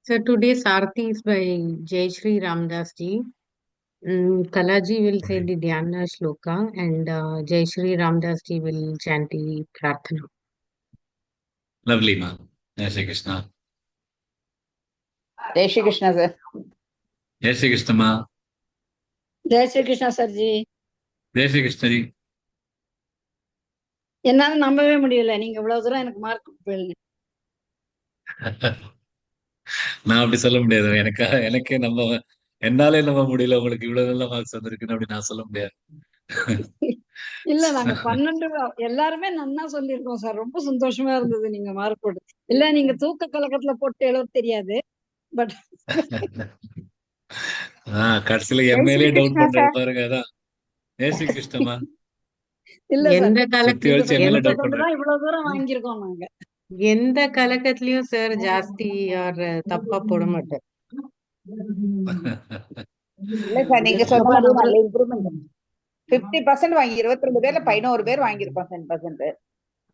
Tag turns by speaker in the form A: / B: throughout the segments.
A: So today's Aarti is by Jai Shri Ramdas ji. Kalaji will say
B: Okay.
A: the Dhyana Shloka and Jai Shri Ramdas ji will chant the Prarthana.
B: Lovely, ma'am. Jai Shri Krishna.
C: जय Shri Krishna sir.
B: Jai Shri Krishna, ma.
C: जय Shri Krishna sir जी।
B: Jai Shri Krishna ji.
C: என்னால நம்பவே முடியல, நீங்க இவ்வளவு தூரம் எனக்கு mark கொடுப்பீங்க.
B: நான் அப்படி சொல்ல முடியாது. எனக்கே என்னாலே நம்ப முடியல உங்களுக்கு இவ்வளவு நல்ல மார்க்ஸ் வந்திருக்குன்னு அப்படி நான் சொல்ல முடியாது.
C: இல்ல, நாங்க 12 எல்லாருமே நன்னா சொல்லியிருக்கோம் சார். ரொம்ப சந்தோஷமா இருந்தது நீங்க மார்க் போட்டு. இல்ல, நீங்க தூக்க கலக்கத்துல போட்டு எழுத தெரியாது. பட்
B: கடைசியில
C: ஜெய் ஸ்ரீ
B: எம்எல்ஏ டவுன்
C: கிருஷ்ணா
B: பண்றது
C: சார்.
B: பாருங்க. அதான் ஜெய் ஸ்ரீ கிருஷ்ணமா
C: இல்ல சார்,
A: எந்த
B: சுத்தி
A: கலக்க
C: நீங்க
B: வச்சு
C: சொல்லி
B: எம்எல்ஏ
A: எந்த
B: டவுன்
C: கொடுத்தது
B: பண்றேன்.
C: தான் இவ்வளவு தூரம் வாங்கியிருக்கோம் நாங்க.
A: எந்த கலக்கத்திலயும் சார் ஜாஸ்தி ஆர் தப்பா போட மாட்டார்.
C: இல்ல சார், நீங்க சொன்ன
A: அப்பா
C: மாதிரி
A: நம்ம
C: நல்ல இம்ப்ரூவ்மெண்ட். 50% வாங்கி 22 பேர்ல 11 பேர் வாங்கியிருக்கோம் 10%.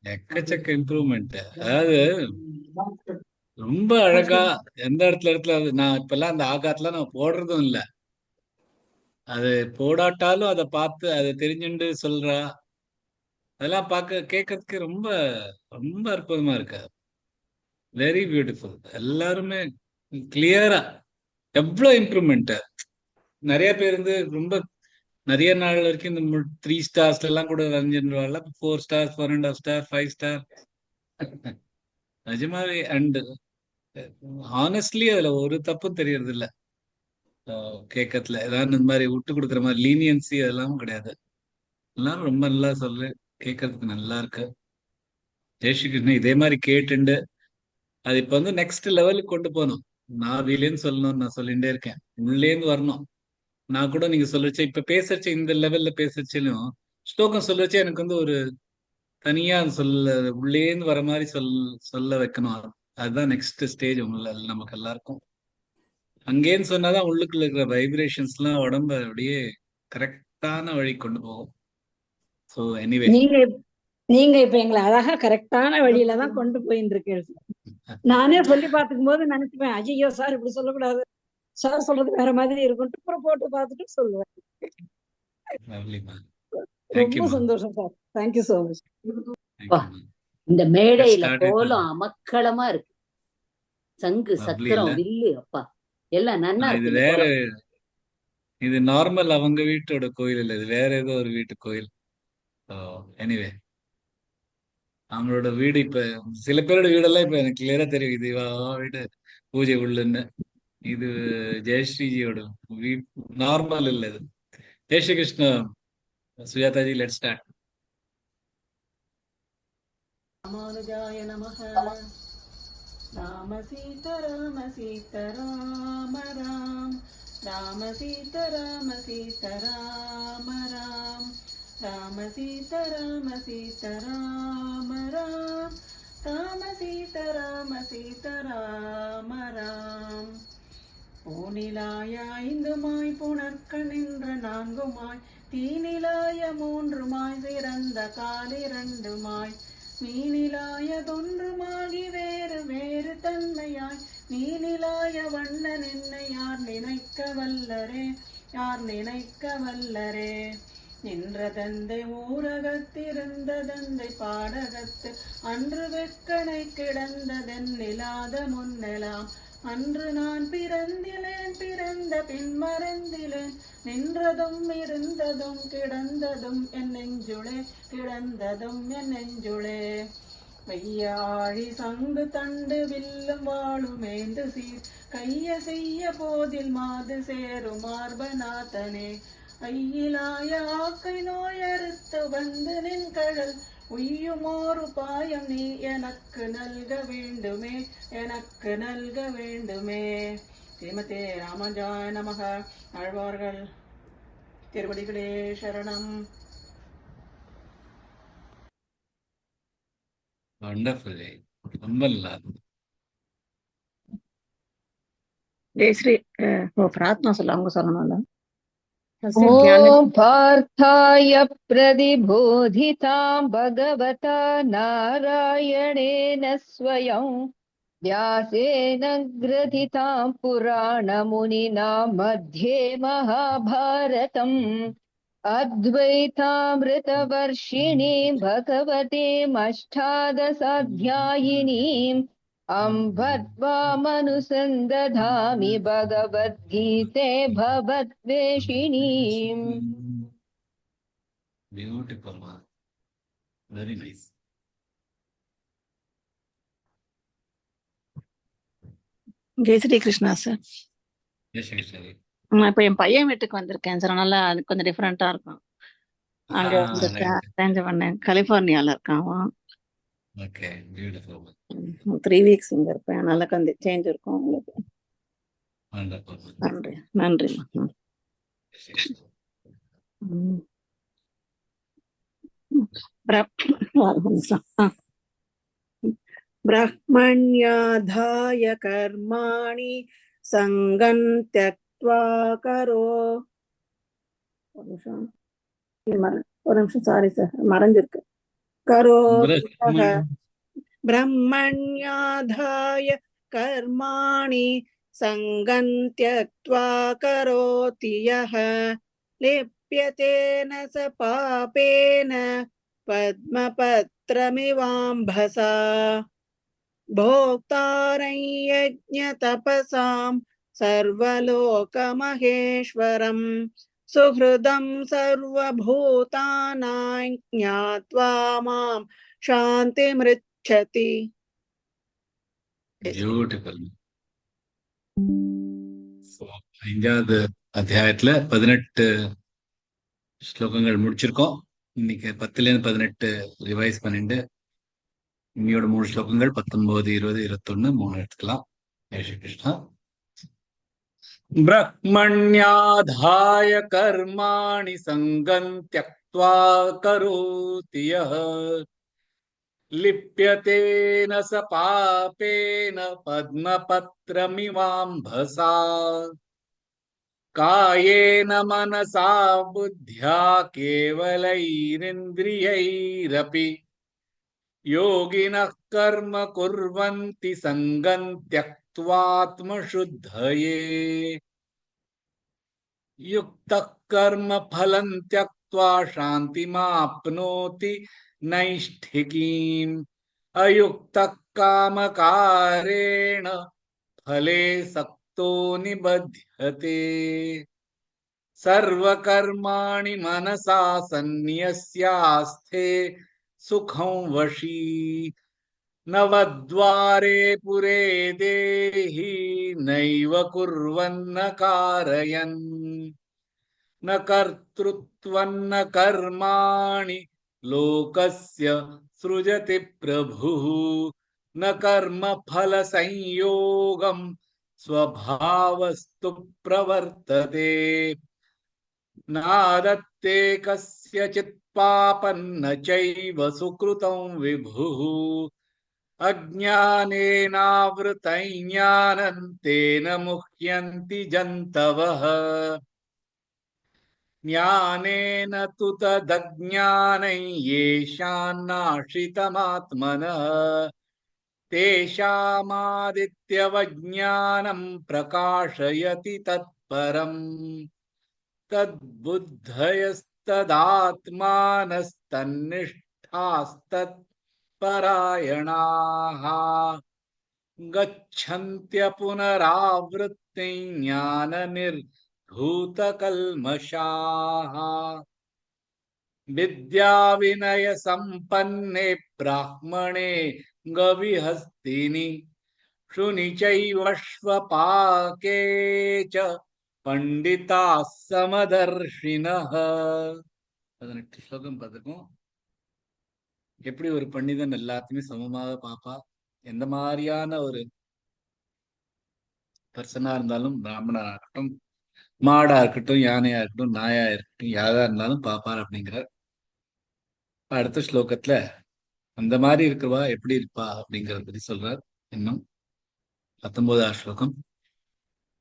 B: எக்கச்சக்க இம்ப்ரூவ்மெண்ட். அதாவது ரொம்ப அழகா எந்த இடத்துல நான் இப்பெல்லாம் அந்த ஆகாத்லாம் நான் போடுறதும் இல்ல. அது போடாட்டாலும் அதை பார்த்து அதை தெரிஞ்சுண்டு சொல்றா. அதெல்லாம் பார்க்க கேட்கறதுக்கு ரொம்ப ரொம்ப அற்புதமா இருக்கு. Very beautiful. எல்லாருமே கிளியரா எவ்வளவு இம்ப்ரூவ்மெண்ட். நிறைய பேர் ரொம்ப நிறைய நாள் வரைக்கும் இந்த 3 ஸ்டார்ஸ்ல எல்லாம் கூட வரைஞ்சிருவாள். 4 ஸ்டார், 4.5 ஸ்டார், 5 ஸ்டார். நிஜமாவே. அண்ட் ஹானஸ்ட்லி அதுல ஒரு தப்பும் தெரியறது இல்ல. கேட்கறதுல ஏதாவது இந்த மாதிரி விட்டு கொடுக்குற மாதிரி லீனியன்சி அதெல்லாம் கிடையாது. எல்லாரும் ரொம்ப நல்லா சொல்லு, கேட்கறதுக்கு நல்லா இருக்கு. ஜெயஸ்ரீகிருஷ்ணன் இதே மாதிரி கேட்டுண்டு அது இப்ப நெக்ஸ்ட் லெவலுக்கு கொண்டு போகணும். நான் வீலேன்னு சொல்லணும்னு நான் சொல்லிட்டே இருக்கேன். உள்ளேந்து வரணும். நான் கூட நீங்க சொல்லச்சு இப்ப பேசச்சு இந்த லெவல்ல பேசச்சிலும் ஸ்லோகம் சொல்லச்சு எனக்கு ஒரு தனியா சொல்ல உள்ளேந்து வர மாதிரி சொல்ல வைக்கணும். அதுதான் நெக்ஸ்ட் ஸ்டேஜ் உங்களை நமக்கு எல்லாருக்கும். அங்கேன்னு சொன்னாதான் உள்ளுக்குள்ள இருக்கிற வைப்ரேஷன்ஸ் எல்லாம் உடம்ப அப்படியே கரெக்டான வழி கொண்டு போகும். ஸோ எனிவே
C: நீங்க நீங்க இப்ப எங்களை அழகா கரெக்டான வழியில தான் கொண்டு போயிட்டு இருக்கேன். நானே சொல்லி பார்த்துக்கும் போது நினைச்சுப்பேன், ஐயோ சார் இப்படி சொல்லக்கூடாது, சார் சொல்றது வேற மாதிரி இருக்கும். அப்புறம் போட்டு பார்த்துட்டு சொல்லுவேன். ரொம்ப சந்தோஷம் சார். Thank you so much.
D: இந்த மேடையில கோலம் அமக்களமா இருக்கு. சங்கு சக்கரம் வில்லு அப்பா எல்லாம் நன்னா
B: இது
D: இருக்கு.
B: வேற, இது நார்மல் அவங்க வீட்டோட கோயில் இல்ல, இது வேற ஏதோ ஒரு வீட்டு கோயில். எனிவே அவங்களோட வீடு இப்ப சில பேரோட வீடெல்லாம் இப்ப எனக்கு கிளியரா தெரியும். இது வீடு பூஜை உள்ளுன்னு. இது ஜெயஸ்ரீஜியோட வீட் நார்மல் இல்ல இது. ஜெய் ஸ்ரீ கிருஷ்ணா. Sujataji, let start.
E: ராமானுஜாய நமஹ. ராம சீத ராம சீத ராம ராம். ராம சீத ராம சீத ராம ராம். ராம சீத ராம சீத ராம ராம். ராம சீத ராம சீத ராம ராம். பூநிலாய 5 புணர்க்க நின்ற 4 தீநிலாய 3 சிறந்த கால் 2 மீனிலாயதொன்றுமாகி வேறு வேறு தன்மையாய் நீனிலாய வண்ணன் என்னை யார் நினைக்க வல்லரே, யார் நினைக்க வல்லரே. நின்ற தந்தை ஊரகத்திருந்த தந்தை பாடகத்து அன்று வெக்கனை கிடந்ததென்னிலாத முன்னெலாம். அன்று நான் பிறந்திலேன், பிறந்த பின் மறந்திலேன். நின்றதும் இருந்ததும் கிடந்ததும் என் நெஞ்சுளே, கிடந்ததும் என் நெஞ்சுளே. வையாழி சங்கு தண்டு வில்லும் வாழுமேந்து சீர் கைய செய்ய போதில் மாது சேரும் மார்பநாதனே. ஐயிலாய ஆக்கை நோயறுத்து வந்து நின் கழல் உய்யுமோரு பாயம் நீ எனக்கு நல்க வேண்டுமே, எனக்கு நல்க வேண்டுமே. ஸ்ரீமதே ராமானுஜாய நமக. ஆழ்வார்கள் திருவடிகளே சரணம்.
B: வண்டர்ஃபுல். ரொம்ப நல்லா.
C: ஜெயஸ்ரீ பிரார்த்தனா சொல்ல அவங்க சொல்லணும்ல.
F: ॐ पार्थाय प्रतिबोधितां भगवता नारायणेन स्वयं व्यासेन ग्रथितां पुराणमुनिना मध्ये महाभारतम् अद्वैतामृतवर्षिणीं भगवतीमष्टादशाध्यायिनीम् अम्ब त्वामनुसन्दधामि भगवद्गीते भवद्वेषिणीम्.
B: Beautiful. Very nice.
E: Jai Shri Krishna sir.
B: Yes, Krishna.
E: நான் இப்ப என் பையன் வீட்டுக்கு வந்திருக்கேன் சார். அதனால அது கொஞ்சம் டிஃபரெண்டா இருக்கும். அங்க வந்து அரேஞ்ச் பண்ணேன். கலிபோர்னியால இருக்கான் அவன்.
B: Okay, beautiful.
E: 3 வீக்ஸ் இங்க இருப்பேன். அதனால கொஞ்சம் சேஞ்ச் இருக்கும் உங்களுக்கு.
B: Wonderful.
E: நன்றி நன்றிம்மா. ब्रह्मण्याधाय कर्माणि सङ्गं त्यक्त्वा ஒரு நிமிஷம் சாரி சார் மறைஞ்சிருக்கு. ब्रह्मण्याधाय कर्माणि सङ्गं त्यक्त्वा करोति यः लिप्यते न स पापेन पद्मपत्रमिवाम्भसा भोक्तारं यज्ञतपसां सर्वलोकमहेश्वरम् सुहृदं सर्वभूतानां ज्ञात्वा मां शान्तिमृच्छति.
B: Beautiful. So, 5வது அத்தியாயத்துல 18 ஸ்லோகங்கள் முடிச்சிருக்கோம். இன்னைக்கு 10லேருந்து 18 ரிவைஸ் பண்ணிட்டு இன்னையோட 3 ஸ்லோகங்கள் 19, 20, 21 3 எடுத்துக்கலாம். ஜெய் ஸ்ரீ கிருஷ்ணா. ब्रह्मण्याधाय कर्माणि सङ्गं त्यक्त्वा करोति यः लिप्यते न स पापेन पद्मपत्रमिवाम्भसा कायेन मनसा बुद्ध्या केवलैरिन्द्रियैरपि योगिनः कर्म कुर्वन्ति सङ्गं त्यक्त्वात्मशुद्धये युक्तः कर्म फलं त्यक्त्वा शान्तिमाप्नोति नैष्ठिकीम् अयुक्तः कामकारेण फले सक्तो निबध्यते सर्वकर्माणि मनसा सन्न्यस्यास्ते सुखं वशी नवद्वारे पुरे देहि नैव कुर्वन्न कारयन् न कर्तृत्वन्न कर्माणि लोकस्य सृजति प्रभुः न कर्मफलसंयोगं स्वभावस्तु प्रवर्तते नादत्ते कस्यचित् पापं न चैव सुकृतं विभुः अज्ञानेनावृतं ज्ञानं तेन मुह्यन्ति जन्तवः ज्ञानेन तु तदज्ञानं येषान्नाश्रितमात्मनः तेषामादित्यवज्ञानं प्रकाशयति तत्परम् तद्बुद्धयस्तदात्मानस्तन्निष्ठास्तत्परायणाः गच्छन्त्य पुनरावृत्तिं ज्ञाननिर्धूतकल्मषाः विद्याविनयसम्पन्ने ब्राह्मणे गविहस्तिनि शुनि चैवश्वपाके च பண்டிதா சமதர்ஷினஹ. 18 ஸ்லோகம் பார்த்துருக்கோம். எப்படி ஒரு பண்டிதன் எல்லாத்தையுமே சமமாக பாப்பா, எந்த மாதிரியான ஒரு பர்சனா இருந்தாலும், பிராமணா இருக்கட்டும், மாடா இருக்கட்டும், யானையா இருக்கட்டும், நாயா இருக்கட்டும், யாரா இருந்தாலும் பாப்பார் அப்படிங்கிறார். அடுத்த ஸ்லோகத்துல அந்த மாதிரி இருக்கிறவா எப்படி இருப்பா அப்படிங்கறத பத்தி சொல்றார். இன்னும் 19வது ஸ்லோகம்.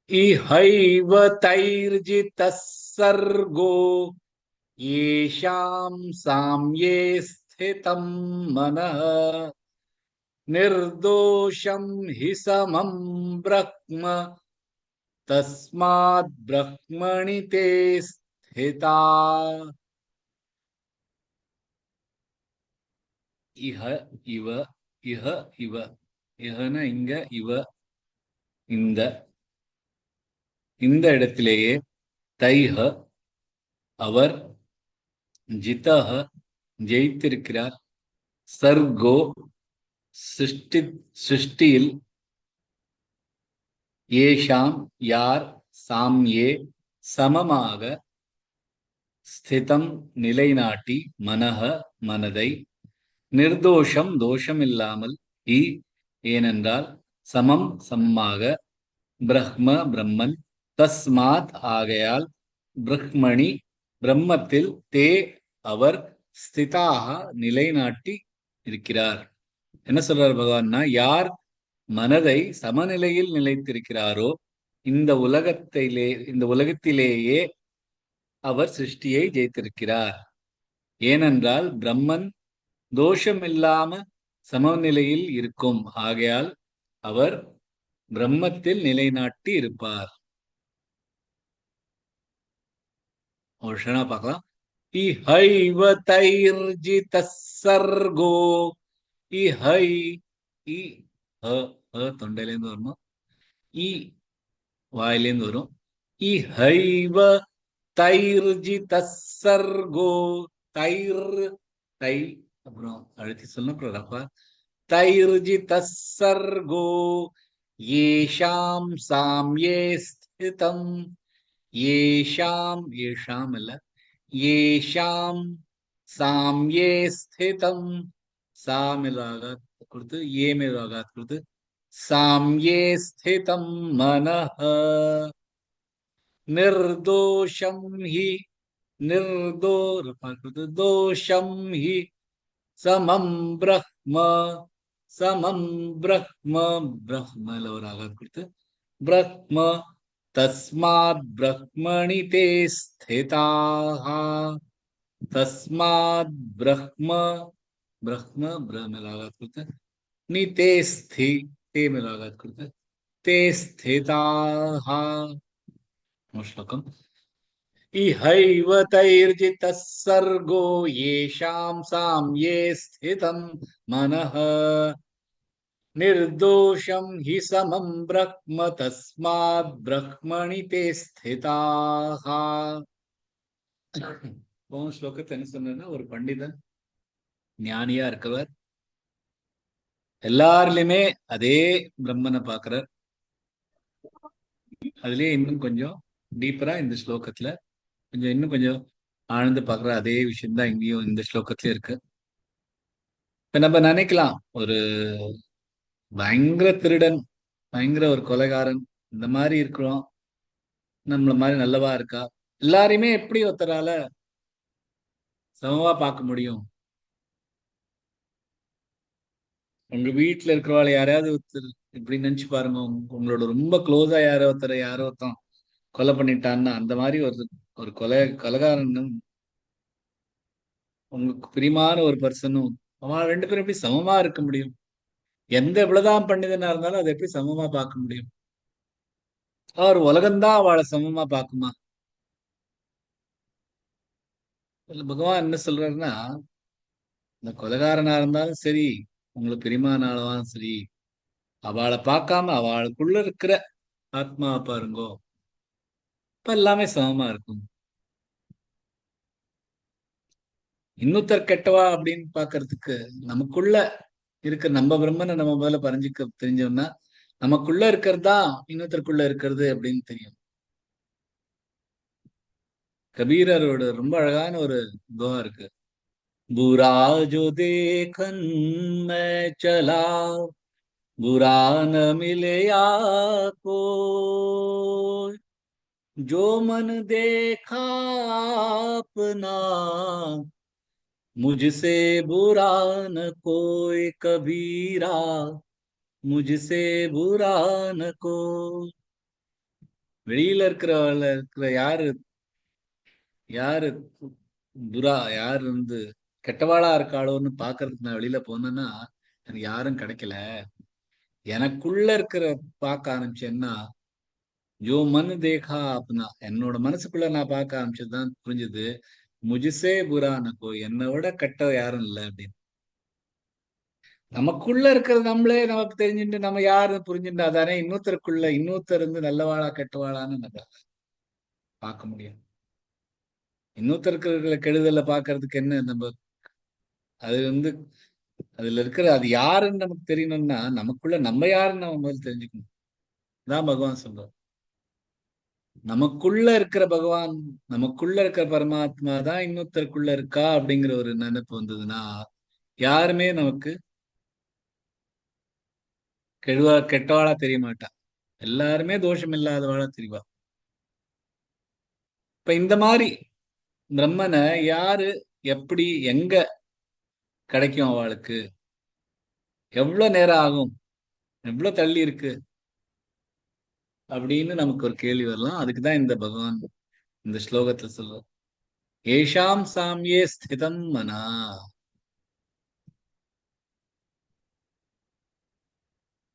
B: इहैव तैर्जितः सर्गो येषां साम्ये स्थितं मनः நிர்தோஷம் ஹி சமம் பிரக்ம தஸ்மாத் பிரக்மணி தே ஸ்திதா. இஹ இவ, இஹ இவ, இஹன இங்க, இவ இந்த, இந்த இடத்திலேயே, தைஹ அவர், ஜிதஹ ஜெயித்திருக்கிறார், சர்கோ சிருஷ்டி சிருஷ்டியில், ஏஷாம் யார், சாம்யே சமமாக, ஸ்திதம் நிலைநாட்டி, மனஹ மனதை, நிர்தோஷம் தோஷமில்லாமல், இ ஏனென்றால், சமம் சமமாக, பிரஹ்ம பிரம்மன், தஸ்மாத் ஆகையால், பிரஹ்மணி பிரம்மத்தில், தே அவர், ஸ்திதாக நிலைநாட்டி இருக்கிறார். என்ன சொல்றார் பகவான்னா, யார் மனதை சமநிலையில் நிலைத்திருக்கிறாரோ இந்த உலகத்திலேயே அவர் சிருஷ்டியை ஜெயித்திருக்கிறார். ஏனென்றால் பிரம்மன் தோஷமில்லாம சமநிலையில் இருக்கும். ஆகையால் அவர் பிரம்மத்தில் நிலைநாட்டி இருப்பார். ஒரு க்ஷணா பார்க்கலாம். இஹைவ தைர்ஜிதஸ் சர்கோ, இஹை, இ தொண்டையிலேருந்து வரணும், இ வாயிலேருந்து வரும். இஹைவ தைர்ஜிதஸ் சர்கோ, தைர் தை அப்புறம் அழுத்தி சொல்லணும், அப்புறம் ரப்பா. தைர்ஜிதஸ் சர்கோ ஏஷாம் சாம்யே ஸ்திதம், ஏஷாம், ஏஷாம் இல்ல, ஏஷாம் சாம்யே ஸ்திதம், சாமிலாக கொடுத்து ஏ மேலாக கொடுத்து சாம்யே ஸ்திதம் மனஹ, நிர்தோஷம் ஹி, தோஷம் ஹி சமம் பிரஹ்ம, சமம் பிரஹ்ம, பிரஹ்மல ஒரு ஆகாத் கொடுத்து பிரஹ்ம, தஸ்மாத் பிரஹ்மணி தே ஸ்திதாஹ, தஸ்மாத் பிரஹ்ம, பிரஹ்ம பிரஹ்மல ஆகாத் கொடுத்து நீ தே ஸ்தி, தே மேல ஆகாத் கொடுத்து தே ஸ்திதாஹ. ஸ்லோகம். इहैव तैर्जितः सर्गो येषां साम्ये स्थितं मनः, निर्दोषं हि समं ब्रह्म तस्मात् ब्रह्मणि ते स्थिताः. போன ஸ்லோகத்தை என்ன சொன்னா, ஒரு பண்டிதன் ஞானியா இருக்கவர் எல்லாரிலுமே அதே பிரம்மனை பாக்குறார். அதுலயே இன்னும் கொஞ்சம் டீப்பரா இந்த ஸ்லோகத்துல இன்னும் கொஞ்சம் ஆழ்ந்து பாக்குற அதே விஷயம்தான் இங்கேயும் இந்த ஸ்லோகத்திலயும் இருக்கு. இப்ப நம்ம நினைக்கலாம், ஒரு பயங்கர திருடன், பயங்கர ஒரு கொலைகாரன், இந்த மாதிரி இருக்கிறோம், நம்மள மாதிரி நல்லவா இருக்கா, எல்லாரையுமே எப்படி ஒருத்தரால சமமா பார்க்க முடியும்? உங்க வீட்டுல இருக்கிறவாள் யாரையாவது ஒருத்தர் இப்படி நினைச்சு பாருங்க, உங்களோட ரொம்ப க்ளோஸா யாரோ ஒருத்தன் கொலை பண்ணிட்டான்னா, அந்த மாதிரி ஒரு கொலைகாரனும் உங்களுக்கு பிரியமான ஒரு பர்சனும், அவன் ரெண்டு பேரும் எப்படி சமமா இருக்க முடியும்? எந்த இவ்வளவுதான் பண்டிதனா இருந்தாலும் அதை எப்படி சமமா பார்க்க முடியும்? அவர் உலகம்தான் அவளை சமமா பார்க்குமா? பகவான் என்ன சொல்றாருன்னா, இந்த கொலைகாரனா இருந்தாலும் சரி, உங்களுக்கு பிரியமான ஆளவாலும் சரி, அவளை பார்க்காம அவளுக்குள்ள இருக்கிற ஆத்மாவை பாருங்கோ, இப்ப எல்லாமே சமமா இருக்கும். இன்னொருத்தர் கெட்டவா அப்படின்னு பாக்குறதுக்கு நமக்குள்ள இருக்கிற நம்ம பிரம்மனை நம்ம முதல்ல பறிஞ்சுக்க தெரிஞ்சோம்னா, நமக்குள்ள இருக்கிறதா இன்னொருத்தருக்குள்ள இருக்கிறது அப்படின்னு தெரியும். கபீரரோட ரொம்ப அழகான ஒரு துவா இருக்கு. बुरा जो देखन मैं चला, बुरा न मिले आपको, जो मन देखा अपना, मुझसे बुरा न कोई कबीरा, मुझसे बुरा न कोई. வெளியில இருக்கிற யாரு துரா, யார் கெட்டவாளா இருக்காளோன்னு பாக்குறதுக்கு நான் வெளியில போனேன்னா, எனக்கு யாரும் கிடைக்கல. எனக்குள்ள இருக்கிற பார்க்க ஆரம்பிச்சேன்னா ஜோ மன் தேகா அப்படின்னா என்னோட மனசுக்குள்ள நான் பார்க்க ஆரம்பிச்சதுதான் புரிஞ்சுது. முஜிசே புரா நக்கோ, என்னை விட கெட்ட யாரும் இல்லை அப்படின்னு. நமக்குள்ள இருக்கிறது நம்மளே நமக்கு தெரிஞ்சுட்டு நம்ம யாரு புரிஞ்சுட்டு அதானே இன்னொருத்தர் இருந்து நல்லவாளா கெட்டவாளான்னு நம்ம பார்க்க முடியும். இன்னொருத்தருக்கு கெடுதலை பார்க்கறதுக்கு என்ன நம்ம அது அதுல இருக்கிற அது யாருன்னு நமக்கு தெரியணும்னா நமக்குள்ள நம்ம யாருன்னு நம்ம முதல்ல தெரிஞ்சுக்கணும். தான் பகவான் சொல்றார். நமக்குள்ள இருக்கிற பகவான், நமக்குள்ள இருக்கிற பரமாத்மா தான் இன்னொருத்தருக்குள்ள இருக்கா அப்படிங்கிற ஒரு நினைப்பு வந்ததுன்னா யாருமே நமக்கு கெட்டவாளா தெரிய மாட்டா. எல்லாருமே தோஷம் இல்லாதவாளா தெரியவா. இப்ப இந்த மாதிரி பிரம்மனை யாரு எப்படி எங்க கிடைக்கும், அவளுக்கு எவ்வளவு நேரம் ஆகும், எவ்வளவு தள்ளி இருக்கு அப்படின்னு நமக்கு ஒரு கேள்வி வரலாம். அதுக்குதான் இந்த பகவான் இந்த ஸ்லோகத்துல சொல்ற ஏஷாம் சாமியே ஸ்திதம் மனா.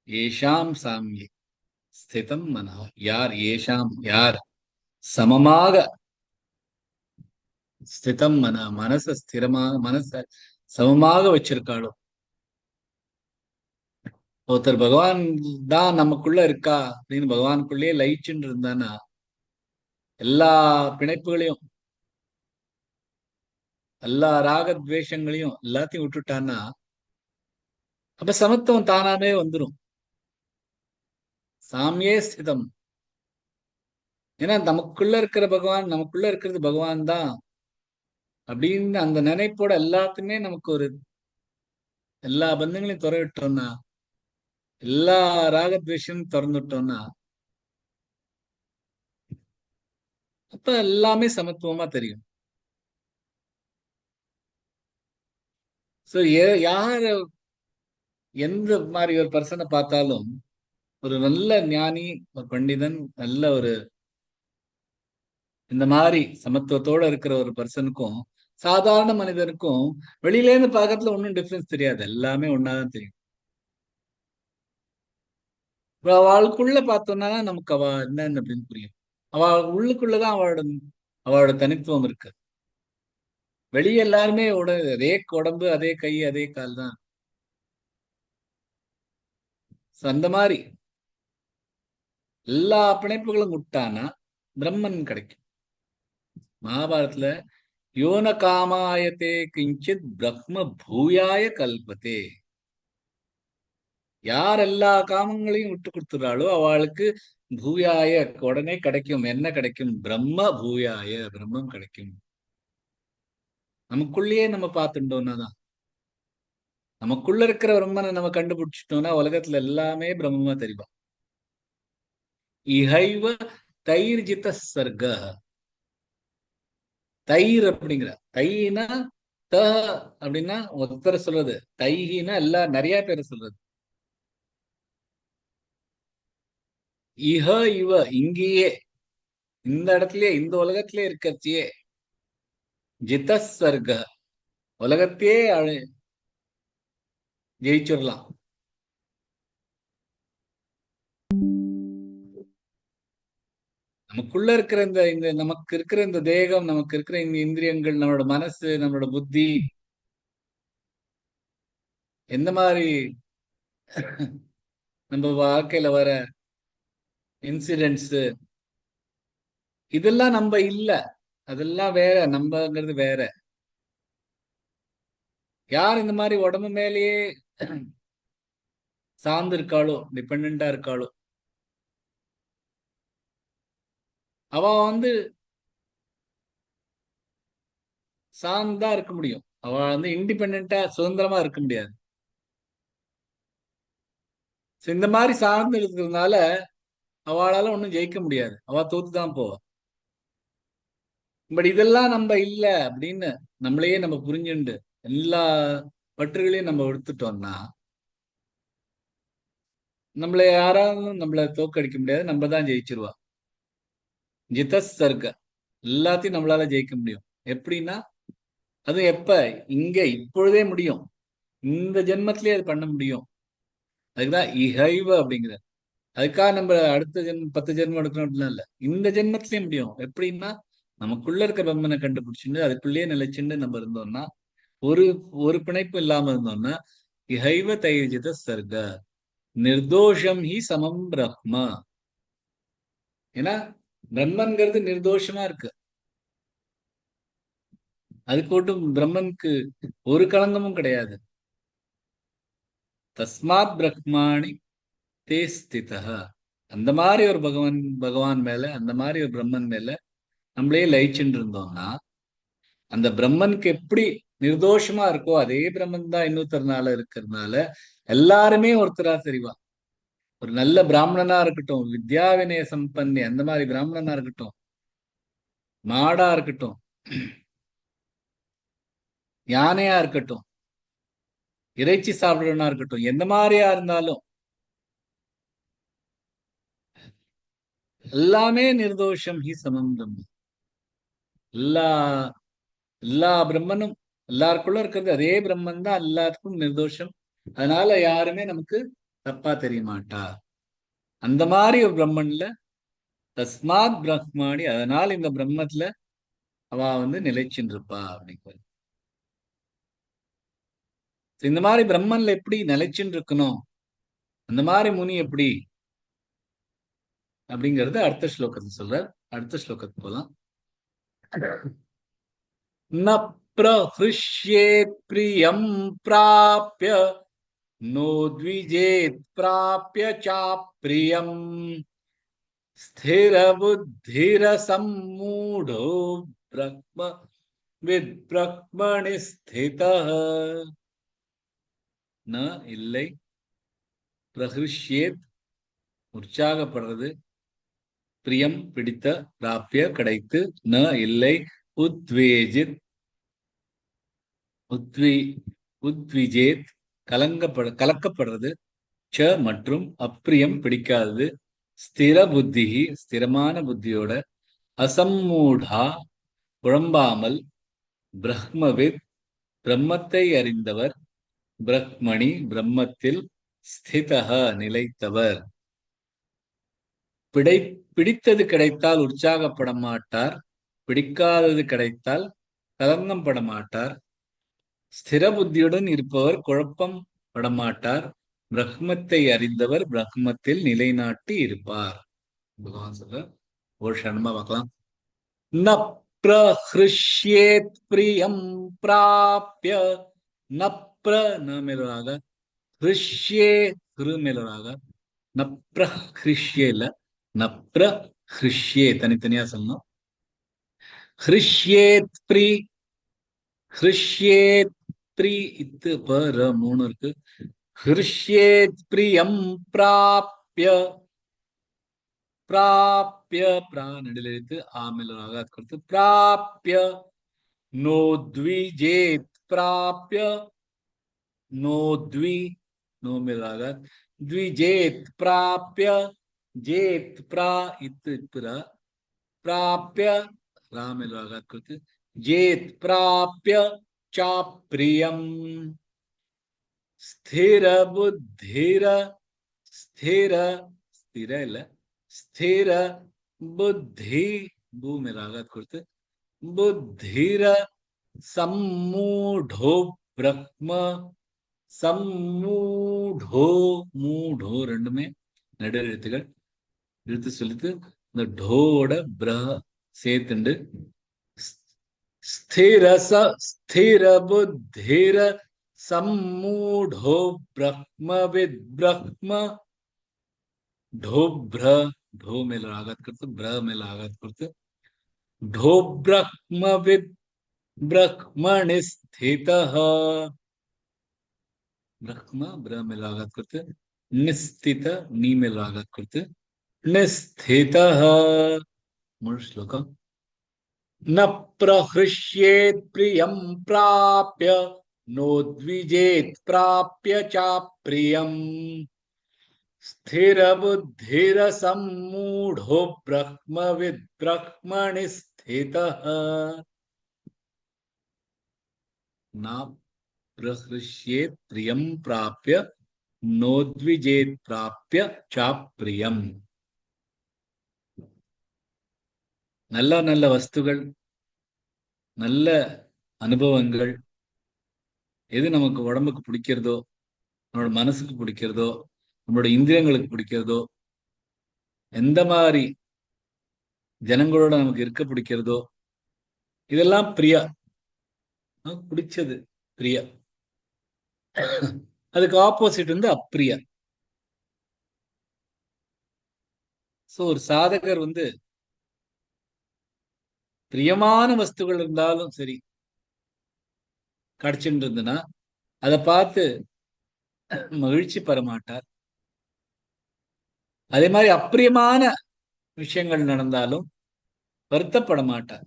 B: ஏஷாம் சாமியே ஸ்திதம் மனா, யார் ஏஷாம் யார் சமமாக ஸ்திதம் மனா மனச சமமாக வச்சிருக்காளோ. ஒருத்தர் பகவான் தான் நமக்குள்ள இருக்கா அப்படின்னு பகவானுக்குள்ளேயே லயிச்சுன்னு இருந்தானா எல்லா பிணைப்புகளையும் எல்லா ராகத்வேஷங்களையும் எல்லாத்தையும் விட்டுட்டான்னா அப்ப சமத்துவம் தானாமே வந்துடும். சாமியே ஸ்திதம். ஏன்னா நமக்குள்ள இருக்கிற பகவான், நமக்குள்ள இருக்கிறது பகவான் தான் அப்படின்னு அந்த நினைப்போட எல்லாத்துமே நமக்கு ஒரு எல்லா பந்தங்களையும் துறவிட்டோம்னா, எல்லா ராகத்வேஷம் திறந்துட்டோம்னா அப்ப எல்லாமே சமத்துவமா தெரியும். சோ யார எந்த மாதிரி ஒரு பர்சனை பார்த்தாலும் ஒரு நல்ல ஞானி, ஒரு பண்டிதன், நல்ல ஒரு இந்த மாதிரி சமத்துவத்தோட இருக்கிற ஒரு பர்சனுக்கும் சாதாரண மனிதனுக்கும் வெளியில இருந்து பார்க்கறதுல ஒன்றும் டிஃபரன்ஸ் தெரியாது. எல்லாமே ஒன்னாதான் தெரியும். அவளுக்குள்ள பார்த்தோம்னா நமக்கு அவ என்னன்னு அப்படின்னு புரியும். அவ உள்ளுக்குள்ளதான் அவளோட தனித்துவம் இருக்கு. வெளியே எல்லாருமே அதே உடம்பு, அதே கை, அதே கால் தான். அந்த மாதிரி எல்லா பிணைப்புகளும் விட்டானா பிரம்மன் கிடைக்கும். மகாபாரதத்துல யோன காமாயத்தே கிஞ்சித் பிரம்ம பூயாய கல்பத்தே. யார் எல்லா காமங்களையும் விட்டு கொடுத்துறாளோ அவளுக்கு பூயாய உடனே கிடைக்கும். என்ன கிடைக்கும்? பிரம்ம பூயாய, பிரம்மம் கிடைக்கும். நமக்குள்ளேயே நம்ம பார்த்துட்டோம்னா தான், நமக்குள்ள இருக்கிற பிரம்மனை நம்ம கண்டுபிடிச்சிட்டோம்னா உலகத்துல எல்லாமே பிரம்மமா தெரியும். இஹைவ தைர்ஜித சர்க. தைர் அப்படிங்கிற தைனா த அப்படின்னா ஒருத்தர சொல்றது, தைஹினா எல்லாம் நிறைய பேரை சொல்றது. இஹ இவ இங்கேயே இந்த இடத்துலயே இந்த உலகத்திலே இருக்கச்சியே ஜித சர்க உலகத்தையே ஜெயிச்சிடலாம். நமக்குள்ள இருக்கிற இந்த நமக்கு இருக்கிற இந்த தேகம், நமக்கு இருக்கிற இந்த இந்திரியங்கள், நம்மளோட மனசு, நம்மளோட புத்தி, எந்த மாதிரி நம்ம வாழ்க்கையில வர இன்சிடென்ட்ஸ் இதெல்லாம் நம்ம இல்ல, அதெல்லாம் வேற, நம்மங்கிறது வேற. யார் இந்த மாதிரி உடம்பு மேலேயே சார்ந்து இருக்காளோ, டிபெண்டா இருக்காளோ, அவ சார்ந்தா இருக்க முடியும். அவ இண்டிபெண்டா சுதந்திரமா இருக்க முடியாது. இந்த மாதிரி சார்ந்து இருக்கிறதுனால அவளால ஒண்ணும் ஜெயிக்க முடியாது. அவ தோத்துதான் போவா. பட் இதெல்லாம் நம்ம இல்ல அப்படின்னு நம்மளையே நம்ம புரிஞ்சுண்டு எல்லா பற்றுகளையும் நம்ம எடுத்துட்டோம்னா நம்மள யாராலும் நம்மள தோக்கடிக்க முடியாது. நம்ம தான் ஜெயிச்சிருவா. ஜித சர்க்க எல்லாத்தையும் நம்மளால ஜெயிக்க முடியும். எப்படின்னா அது எப்ப? இங்க இப்பொழுதே முடியும். இந்த ஜென்மத்திலேயே அது பண்ண முடியும். அதுக்குதான் இஹைவ அப்படிங்கிற. அதுக்காக நம்ம அடுத்த ஜென்மம் 10 ஜென்மம் எடுக்கணும் அப்படிலாம் இல்ல. இந்த ஜென்மத்திலேயே முடியும். எப்படின்னா நமக்குள்ள இருக்க பிரம்மனை கண்டுபிடிச்சுட்டு அதுக்குள்ளேயே நிலைச்சுட்டு நம்ம இருந்தோம்னா, ஒரு ஒரு பிணைப்பு இல்லாம இருந்தோம்னா, இஹைவ தைஜித சர்க நிர்தோஷம் ஹி சமம் பிரம்ம. ஏன்னா பிரம்மன்கிறது நிர்தோஷமா இருக்கு. அதுக்கு ஒட்டும் பிரம்மனுக்கு ஒரு களங்கமும் கிடையாது. தஸ்மாத் பிரக்மாணி தே ஸ்திதஹ. அந்த மாதிரி ஒரு பகவான் மேல, அந்த மாதிரி ஒரு பிரம்மன் மேல நம்மளே லயிச்சுட்டு இருந்தோம்னா, அந்த பிரம்மனுக்கு எப்படி நிர்தோஷமா இருக்கோ அதே பிரம்மன் தான் இன்னொருத்தர்னால இருக்கிறதுனால எல்லாருமே ஒருத்தரா தெரிவா. ஒரு நல்ல பிராமணனா இருக்கட்டும், வித்யா வினய சம்பன்னி அந்த மாதிரி பிராமணனா இருக்கட்டும், மாடா இருக்கட்டும், யானையா இருக்கட்டும், இறைச்சி சாப்பிடுறவனா இருக்கட்டும், எந்த மாதிரியா இருந்தாலும் எல்லாமே நிர்தோஷம் ஹி சமம் பிரம்மம். எல்லா எல்லா பிரம்மனும் எல்லாருக்குள்ள இருக்கிறது அதே பிரம்மன் தான், எல்லாருக்கும் நிர்தோஷம். அதனால யாருமே நமக்கு தப்பா தெரிய மாட்டா. அந்த மாதிரி ஒரு பிரம்மன்ல தஸ்மாத் பிரம்மாணி, அதனால இந்த பிரம்மத்துல அவ நிலைச்சுட்டு இருப்பா அப்படிங்கிறது. இந்த மாதிரி பிரம்மன்ல எப்படி நிலைச்சுட்டு இருக்கணும், அந்த மாதிரி முனி எப்படி அப்படிங்கறது அடுத்த ஸ்லோகத்தை சொல்றார். அடுத்த ஸ்லோகத்துக்கு போலாம். ந பிரஹ்ருஷ்யேத் பிரியம் பிராப்ய नो द्विजेत् प्राप्य चाप्रियम् स्थिरबुद्धिरसम्मूढो ब्रह्म विद्ब्रह्मणि स्थितः. न இல்லை, பிரஹ்ருஷ்யேத் உற்சாகப்படுறது, பிரியம் பிடித்த, பிராப்ய கிடைத்து, ந இல்லை, உத்வேஜித் உத்விஜேத் கலக்கப்படுறது, ச மற்றும் அப்பிரியம் பிடிக்காதது, ஸ்திர புத்தி ஸ்திரமான புத்தியோட, அசம்மூடா குழம்பாமல், பிரம்மவித் பிரம்மத்தை அறிந்தவர், பிரக்மணி பிரம்மத்தில், ஸ்திதஹ நிலைத்தவர். பிடித்தது கிடைத்தால் உற்சாகப்பட மாட்டார், பிடிக்காதது கிடைத்தால் கலங்கம் பட மாட்டார். ஸ்திர புத்தியுடன் இருப்பவர் குழப்பம் படமாட்டார், பிரம்மத்தை அறிந்தவர் பிரம்மத்தில் நிலைநாட்டி இருப்பார். பகவான் சொல்ற ஒரு க்ஷணமா பார்க்கலாம். ந பிரஹ்ருஷ்யேத் பிரியம் பிராப்ய, ந மேலாக, ஹிருஷ்யே ஹிரு மேலாக, ந பிரஹ்ருஷ்யே இல்ல, ந பிரஹ்ருஷ்யே தனித்தனியா சொல்லணும். ஹிருஷ்யேத் பிரி, ஹிருஷ்யேத் பிரி இத்து பர 3 இருக்கு. ஹிருஷ்யேத் பிரியம் பிராப்ய, பிராப்ய பிரா நடுலெழுத்து ஆமிலாக கொடுத்து பிராப்ய, நோத்விஜேத் பிராப்ய, நோத்வி நோமிலாக, த்விஜேத் பிராப்ய, ஜேத் பிரா இத்து பிரா, பிராப்ய ராமிலாக கொடுத்து ஜேத் பிராப்ய சாப்ரியம். ஸ்திர புத்திர, ஸ்திர ஸ்திர இல்ல, ஸ்திர புத்தி பூமிலாக கொடுத்து புத்திர சம்மூடோ பிரக்ம, சம்மூடோ மூடோ ரெண்டுமே நடு எழுத்துக்கள், எழுத்து சொல்லிட்டு இந்த டோட பிர சேர்த்துண்டு, ஸ்திர புத்திர சம்மூடோ பிரக்மவித் பிரக்ம, ढो भ्र ढो में लागत करते, ब्र में लागत करते, ढो ब्रह्मविद ब्रह्मणि स्थितः, ब्रह्म ब्र में लागत करते, निस्थित नी में लागत करते, निस्थितः. मूल श्लोक. न प्रहृष्येत् प्रियं प्राप्य, नोद्विजेत् प्राप्य चाप्रियम्, स्थिर बुद्धिर सम्मूढो ब्रह्मविद् ब्रह्मणि स्थितः. ना பிரஹ்ருஷ்யேத் பிரியம் பிராப்ய நோத்விஜேத் பிராப்ய சாப்ரியம். நல்ல நல்ல வஸ்துகள், நல்ல அனுபவங்கள், எது நமக்கு உடம்புக்கு பிடிக்கிறதோ, நம்மளோட மனசுக்கு பிடிக்கிறதோ, நம்மளோட இந்திரியங்களுக்கு பிடிக்கிறதோ, எந்த மாதிரி ஜனங்களோட நமக்கு இருக்க பிடிக்கிறதோ, இதெல்லாம் பிரியா. நமக்கு பிடிச்சது பிரியா. அதுக்கு ஆப்போசிட் வந்து அப்பிரியா. சோ ஒரு சாதகர் வந்து பிரியமான வஸ்துகள் இருந்தாலும் சரி கிடைச்சுட்டு இருந்ததுன்னா அதை பார்த்து மகிழ்ச்சி பெற மாட்டார். அதே மாதிரி அப்பிரியமான விஷயங்கள் நடந்தாலும் வருத்தப்பட மாட்டார்.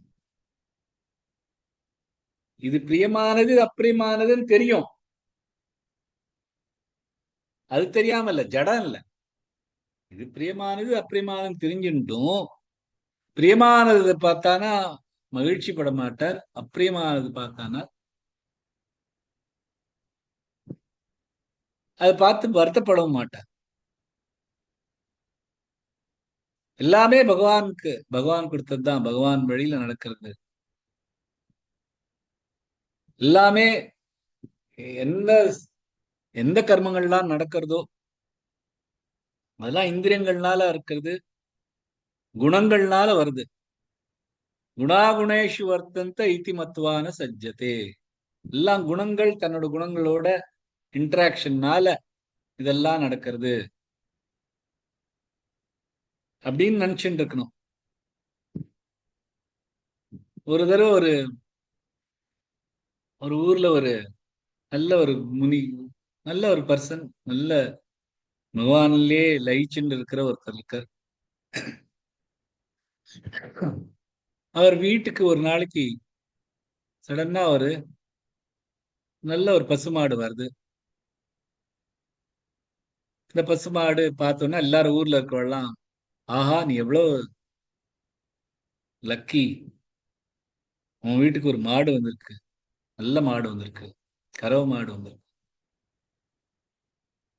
B: இது பிரியமானது அப்பிரியமானதுன்னு தெரியும், அது தெரியாம இல்ல, ஜடம் இல்ல. இது பிரியமானது அப்பிரியமானது தெரிஞ்சுட்டும் பிரியமானது பார்த்தானா மகிழ்ச்சி பட மாட்டார், அப்பிரியமானது பார்த்தானா அதை பார்த்து வருத்தப்படவும் மாட்டார். எல்லாமே பகவானுக்கு, பகவான் கொடுத்ததுதான், பகவான் வழியில நடக்கிறது. எல்லாமே எந்த எந்த கர்மங்கள்லாம் நடக்கிறதோ அதெல்லாம் இந்திரியங்கள்னால இருக்கிறது, குணங்கள்னால வருது. குணாகுணேஷு வர்த்தந்த இதி மத்வான சஜ்ஜதே. எல்லாம் குணங்கள் தன்னோட குணங்களோட இன்டராக்ஷன்னால இதெல்லாம் நடக்கிறது அப்படின்னு நினைச்சுட்டு இருக்கணும். ஒரு தடவை ஒரு ஊர்ல ஒரு நல்ல ஒரு முனி, நல்ல ஒரு பர்சன், நல்ல பகவான்லயே லயிச்சுட்டு இருக்கிற ஒருத்தர் இருக்கார். அவர் வீட்டுக்கு ஒரு நாளைக்கு சடனா ஒரு நல்ல ஒரு பசுமாடு வருது. இந்த பசுமாடு பார்த்தோன்னா எல்லாரும் ஊர்ல இருக்கவெல்லாம், ஆஹா நீ எவ்வளவு லக்கி, உன் வீட்டுக்கு ஒரு மாடு வந்திருக்கு, நல்ல மாடு வந்திருக்கு, கறவை மாடு வந்திருக்கு.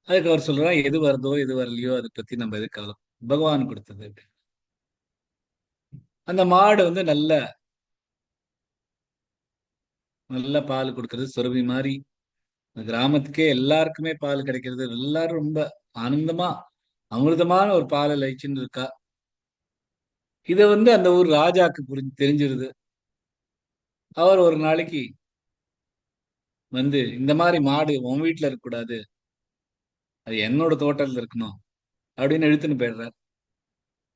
B: அதுக்கு அவர் சொல்றா, எது வருதோ எது வரலையோ அதை பத்தி நம்ம எதுக்காக, பகவான் கொடுத்தது. அந்த மாடு வந்து நல்ல நல்ல பால் கொடுக்கறது, சுரபி மாதிரி கிராமத்துக்கே எல்லாருக்குமே பால் கிடைக்கிறது, எல்லாரும் ரொம்ப ஆனந்தமா அமிர்தமான ஒரு பாலை லயிச்சுன்னு இருக்கா. இதை வந்து அந்த ஊர் ராஜாக்கு தெரிஞ்சிருது. அவர் ஒரு நாளைக்கு வந்து, இந்த மாதிரி மாடு உன் வீட்டுல இருக்கக்கூடாது, அது என்னோட தோட்டத்துல இருக்கணும் அப்படின்னு இழுத்துன்னு போயிடுறார்.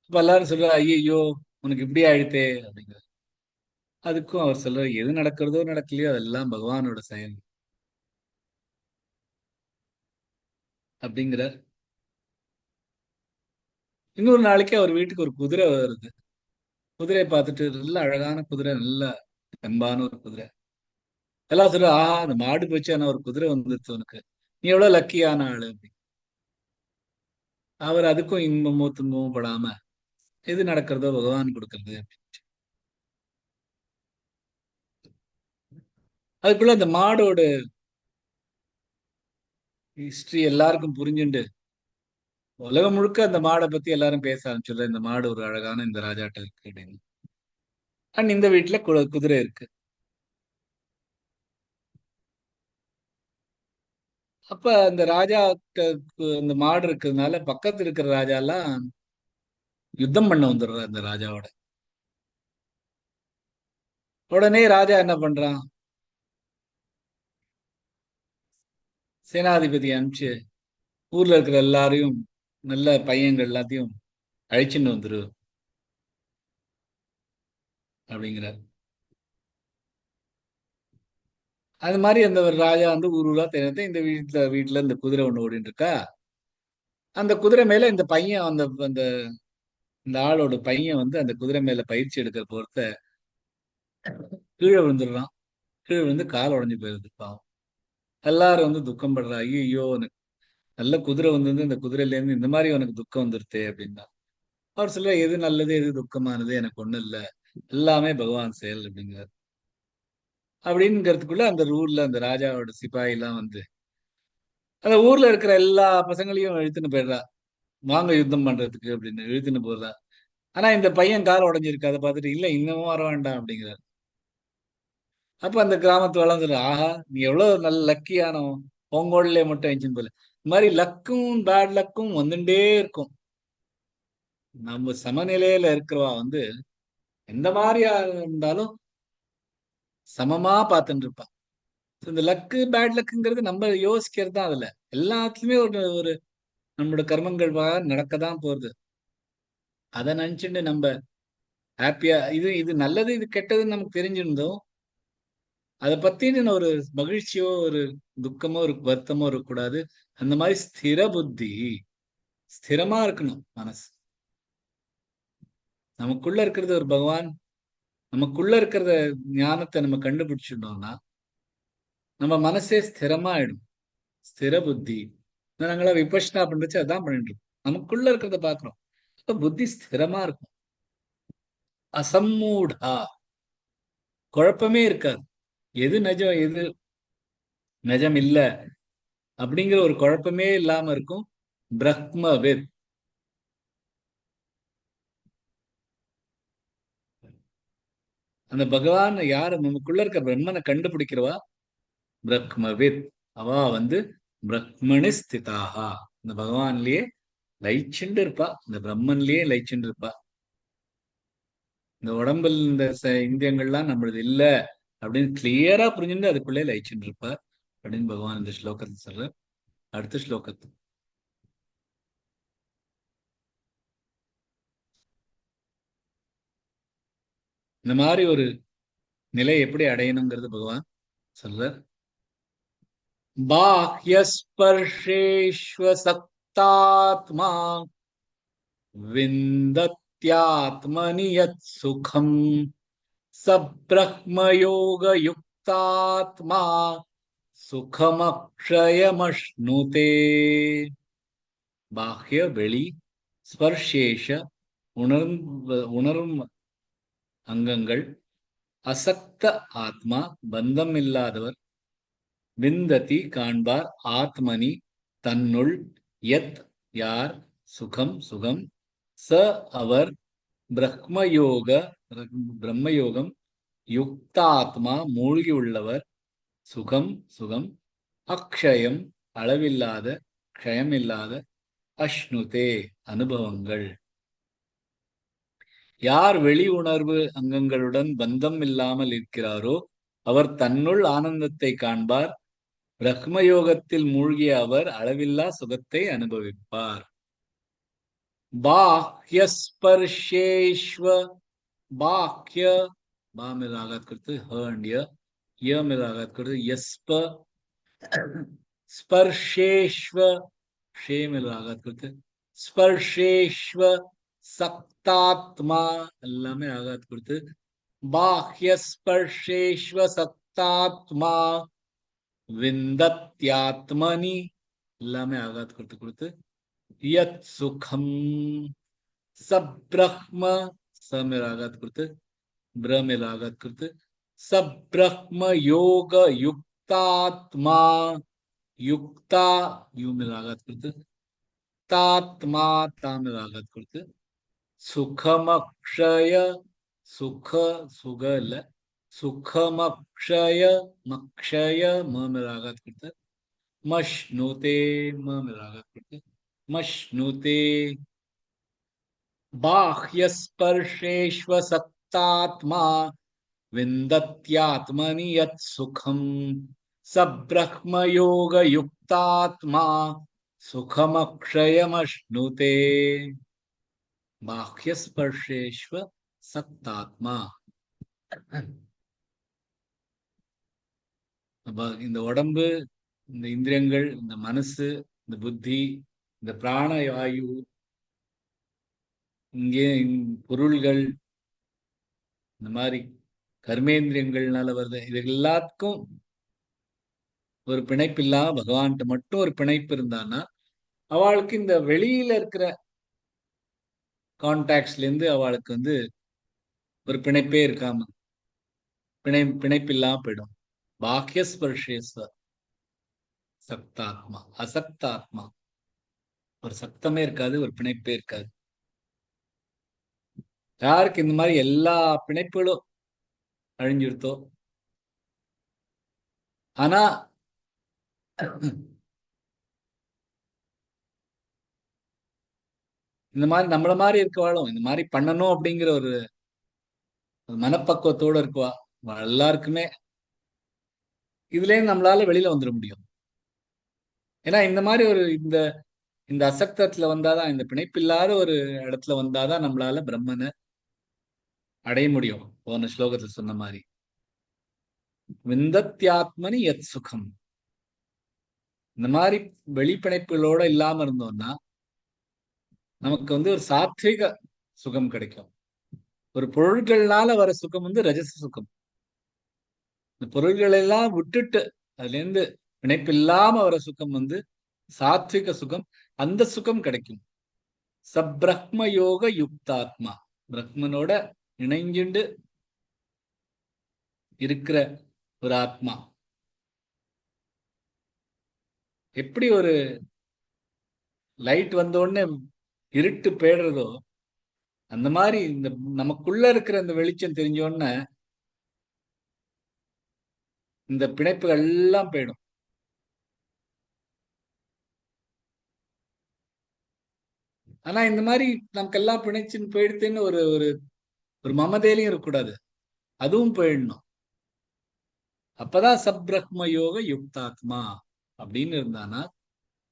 B: அப்ப எல்லாரும் சொல்ற, ஐயோ உனக்கு இப்படி ஆயிடுத்தே அப்படிங்கிற. அதுக்கும் அவர் சொல்ற, எது நடக்கிறதோ நடக்கலையோ அதெல்லாம் பகவானோட செயல் அப்படிங்கிறார். இன்னொரு நாளைக்கு அவர் வீட்டுக்கு ஒரு குதிரை வருது. குதிரையை பார்த்துட்டு, நல்ல அழகான குதிரை, நல்ல அன்பான ஒரு குதிரை. எல்லாம் சொல்ற, ஆஹா அந்த மாடு போச்சு, ஆனா ஒரு குதிரை வந்துருச்சு உனக்கு, நீ எவ்வளவு லக்கியான ஆளு அப்படி. அவர் அதுக்கும் இன்பமோ துன்பமோ படாம, எது நடக்கிறதோ பகவான் கொடுக்கறது. அதுக்குள்ள அந்த மாடோட ஹிஸ்டரி எல்லாருக்கும் புரிஞ்சுண்டு உலகம் முழுக்க அந்த மாடை பத்தி எல்லாரும் பேச ஆரம்பிச்சுடுற, இந்த மாடு ஒரு அழகான இந்த ராஜாட்ட இருக்கு அப்படின்னு. அண்ட் இந்த வீட்டுல குதிரை இருக்கு. அப்ப அந்த ராஜா அந்த மாடு இருக்கிறதுனால பக்கத்துல இருக்கிற ராஜா எல்லாம் யுத்தம் பண்ண வந்துடுற அந்த ராஜாவோட. உடனே ராஜா என்ன பண்றான், சேனாதிபதி அனுப்பிச்சு ஊர்ல இருக்கிற எல்லாரையும், நல்ல பையன்கள் எல்லாத்தையும் அழைச்சின்னு வந்துரு அப்படிங்கிறார். அது மாதிரி அந்த ஒரு ராஜா வந்து ஊரூரா தெரியாத இந்த வீட்டுல இந்த குதிரை ஒண்ணு ஓடிட்டு இருக்கா. அந்த குதிரை மேல இந்த பையன், அந்த அந்த இந்த ஆளோட பையன் வந்து அந்த குதிரை மேல பயிற்சி எடுக்கிற பொறுத்த கீழே விழுந்துடுறான். கீழே விழுந்து கால் உடஞ்சு போயிருது. பாவம். எல்லாரும் வந்து துக்கம் படுறா, ஐயோ உனக்கு நல்ல குதிரை வந்து இந்த குதிரையில இருந்து இந்த மாதிரி உனக்கு துக்கம் வந்துருத்தே அப்படின்னா. அவர் சொல்ற, எது நல்லது எது துக்கமானது எனக்கு ஒண்ணு இல்ல, எல்லாமே பகவான் செயல் அப்படிங்கிறார். அப்படிங்கிறதுக்குள்ள அந்த ரூல்ல அந்த ராஜாவோட சிப்பாயி எல்லாம் வந்து அந்த ஊர்ல இருக்கிற எல்லா பசங்களையும் இழுத்துன்னு போயிடுறா, வாங்க யுத்தம் பண்றதுக்கு அப்படின்னு இழுத்துன்னு போறா. ஆனா இந்த பையன் கால் உடைஞ்சிருக்கு, அதை பார்த்துட்டு இல்ல இன்னமும் வர வேண்டாம் அப்படிங்கிறார். அப்ப அந்த கிராமத்து வளம் சொல்ற, ஆஹா நீ எவ்வளவு நல்ல லக்கியானவன், பொங்கோல்ல மட்டும் எஞ்சின் போல. இந்த மாதிரி லக்கும் பேட் லக்கும் வந்துட்டே இருக்கும். நம்ம சமநிலையில இருக்கிறவா வந்து எந்த மாதிரியா இருந்தாலும் சமமா பார்த்துட்டு இருப்பா. இந்த லக்கு பேட் லக்குங்கிறது நம்ம யோசிக்கிறது தான். அதுல எல்லாத்துலயுமே ஒரு ஒரு நம்மளோட கர்மங்கள் நடக்கதான் போகுது. அதை நினைச்சுட்டு நம்ம ஹாப்பியா இது இது நல்லது இது கெட்டதுன்னு நமக்கு தெரிஞ்சிருந்தோம், அதை பத்தின ஒரு மகிழ்ச்சியோ ஒரு துக்கமோ ஒரு வருத்தமோ இருக்கக்கூடாது. அந்த மாதிரி ஸ்திர புத்தி, ஸ்திரமா இருக்கணும் மனசு. நமக்குள்ள இருக்கிறது ஒரு பகவான், நமக்குள்ள இருக்கிறத ஞானத்தை நம்ம கண்டுபிடிச்சிட்டோம்னா நம்ம மனசே ஸ்திரமா ஆயிடும். ஸ்திர புத்தி. நாங்களா விபஷ்னா பண்றச்சு அதான் பண்ணிட்டு இருக்கோம். நமக்குள்ள இருக்கிறத பாக்குறோம், புத்தி ஸ்திரமா இருக்கும். அசம்மூடா, குழப்பமே இருக்காது. எது நிஜம் எது நிஜம் இல்ல அப்படிங்கிற ஒரு குழப்பமே இல்லாம இருக்கும். பிரம்மவித். அந்த பகவான் யாரு நமக்குள்ள இருக்க பிரம்மனை கண்டுபிடிக்கிறவா பிரம்மவித். அவா வந்து பிரம்மணி ஸ்திதாகா, இந்த பகவான்லயே லயிச்சுண்டு இருப்பா, இந்த பிரம்மன்லயே லயிச்சுண்டு இருப்பா. இந்த உடம்பில் இந்த இந்திரியங்கள்லாம் நம்மளது இல்ல அப்படின்னு கிளியரா புரிஞ்சுட்டு அதுக்குள்ளே லயிச்சுட்டு இருப்பார் அப்படின்னு பகவான் இந்த ஸ்லோகத்தை சொல்ற. அடுத்த ஸ்லோகத்து இந்த மாதிரி ஒரு நிலை எப்படி அடையணுங்கிறது பகவான் சொல்ற. பாஹ்யஸ்பர்ஷேஷ்வசக்தாத்மா விந்தத்யாத்மனி யத் சுகம் சப்ரஹ்மயோகயுக்தாத்மா சுகமக்ஷயமஷ்ணுதே. பாஹ்ய வெளி, ஸ்பர்ஷேஷ உணரும் அங்கங்கள், அசக்த ஆத்மா பந்தம் இல்லாதவர், விந்ததி காண்பார், ஆத்மனி தன்னுள், யத் யார், சுகம் சுகம், ச அவர், பிரம்மயோகம் யுக்தாத்மா மூழ்கி உள்ளவர், சுகம் சுகம், அக்ஷயம் அளவில்லாத, க்ஷயமில்லாத, அஷ்ணுதே அனுபவங்கள். யார் வெளி உணர்வு அங்கங்களுடன் பந்தம் இல்லாமல் இருக்கிறாரோ அவர் தன்னுள் ஆனந்தத்தை காண்பார். பிரம்மயோகத்தில் மூழ்கிய அவர் அளவில்லா சுகத்தை அனுபவிப்பார். பாஹ்யஸ்பர்ஷேஷ்வ, பாஹ்ய பா में रागात करते ह एंड य में रागात करते यस्प, स्पर्शेष्व शे में रागात करते स्पर्शेष्व, சக்தாத்மா எல்லாமே ஆகாத் கொடுத்து பாஹ்யஸ்பர்ஷேஷ்வ சக்தாத்மா விந்தத்யாத்மனி எல்லாமே ஆகாத் கொடுத்து யத் சுகம் சப்ரஹ்ம சமேர் ஆகாத் கொடுத்து பிரமேர் ஆகாத் கொடுத்து சப்ரஹ்ம யோக யுக்தாத்மா யுக்தா யூமேர் ஆகாத் கொடுத்து தாத்மா தாமேர் ஆகாத் கொடுத்து சுகமக்ஷய சுக சுக இல்ல சுகமக்ஷய மக்ஷய में रागात करते मश्नुते में रागात करते मश्नुते बाह्यस्पर्शेष्व सत्तात्मा विन्दत्यात्मनि यत् सुखं सब्रह्मयोग युक्तात्मा सुखमक्षयमश्नुते. பாஹ்யஸ்பர்ஷேஷ்வ சக்தாத்மா. இந்த உடம்பு, இந்த இந்திரியங்கள், இந்த மனசு, இந்த புத்தி, இந்த பிராணவாயு, இங்கே பொருள்கள், இந்த மாதிரி கர்மேந்திரியங்கள்னால வருது. இது எல்லாத்துக்கும் ஒரு பிணைப்பு இல்லாம பகவான்கிட்ட மட்டும் ஒரு பிணைப்பு இருந்தான்னா அவளுக்கு இந்த வெளியில இருக்கிற கான்டாக்ட்ஸ்ல இருந்து அவளுக்கு வந்து ஒரு பிணைப்பே இருக்காம பிணைப்பு இல்லாம போயிடும். பாக்கியஸ்பர்ஷேஸ்வ சக்தாத்மா அசக்தாத்மா. ஒரு சக்தமே இருக்காது, ஒரு பிணைப்பே இருக்காது. யாருக்கு இந்த மாதிரி எல்லா பிணைப்புகளும் அழிஞ்சிருத்தோ, ஆனா இந்த மாதிரி நம்மள மாதிரி இருக்கவாளும் இந்த மாதிரி பண்ணணும் அப்படிங்கிற ஒரு மனப்பக்குவத்தோட இருக்குவா எல்லாருக்குமே இதுல இருந்து நம்மளால வெளியில வந்துட முடியும். ஏன்னா இந்த மாதிரி ஒரு இந்த இந்த அசக்தத்துல வந்தாதான், இந்த பிணைப்பில்லாத ஒரு இடத்துல வந்தாதான் நம்மளால பிரம்மனை அடைய முடியும். போன ஸ்லோகத்துல சொன்ன மாதிரி விந்தத்யாத்மனி யத் சுகம். இந்த மாதிரி வெளிப்பிணைப்புகளோட இல்லாம இருந்தோம்னா நமக்கு ஒரு சாத்விக சுகம் கிடைக்கும். ஒரு பொருள்கள்னால வர சுகம் ரஜச சுகம். இந்த பொருள்கள் எல்லாம் விட்டுட்டு அதுல இருந்து பிணைப்பு இல்லாம வர சுகம் சாத்விக சுகம். அந்த சுகம் கிடைக்கும். சப்ரஹ்ம யோக யுக்தாத்மா, பிரஹ்மனோட இணைஞ்சுண்டு இருக்கிற ஒரு ஆத்மா. எப்படி ஒரு லைட் வந்த உடனே இருட்டு போயிடுறதோ, அந்த மாதிரி இந்த நமக்குள்ள இருக்கிற இந்த வெளிச்சம் தெரிஞ்ச உடனே இந்த பிணைப்புகள் எல்லாம் போயிடும். ஆனா இந்த மாதிரி நமக்கு எல்லாம் பிணைச்சுன்னு போயிடுதுன்னு ஒரு ஒரு மமதையிலையும் இருக்கக்கூடாது, அதுவும் போயிடணும். அப்பதான் சப்ரஹ்ம யோக யுக்தாத்மா அப்படின்னு இருந்தானா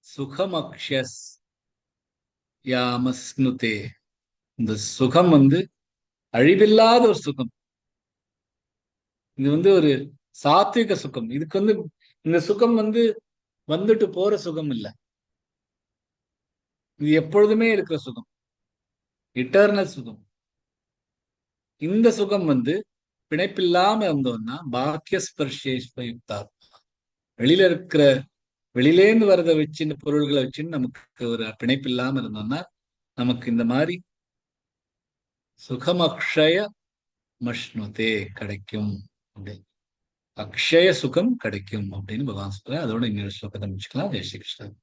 B: சுகமக்ஷஸ் யாமஸ்னுதே. இந்த சுகம் அழிவில்லாத ஒரு சுகம். இது ஒரு சாத்விக சுகம். இதுக்கு இந்த சுகம் வந்துட்டு போற சுகம் இல்ல, இது எப்பொழுதுமே இருக்கிற சுகம், இட்டர்னல் சுகம். இந்த சுகம் பிணைப்பில்லாம இருந்தோம்னா பாக்கியஸ்பர்ஷேஷ்யுக்தா, வெளியில இருக்கிற வெளியிலேந்து வரதை வச்சு இந்த பொருள்களை வச்சுன்னு நமக்கு ஒரு பிணைப்பு இல்லாம இருந்தோம்னா நமக்கு இந்த மாதிரி சுகமக்ஷய மஷ்ணுதே கிடைக்கும். அக்ஷய சுகம் கிடைக்கும் அப்படின்னு பகவான் சொல்ற. அதோட இன்னொரு ஸ்லோகத்தை முடிச்சுக்கலாம். ஜெய் ஸ்ரீ கிருஷ்ணன்.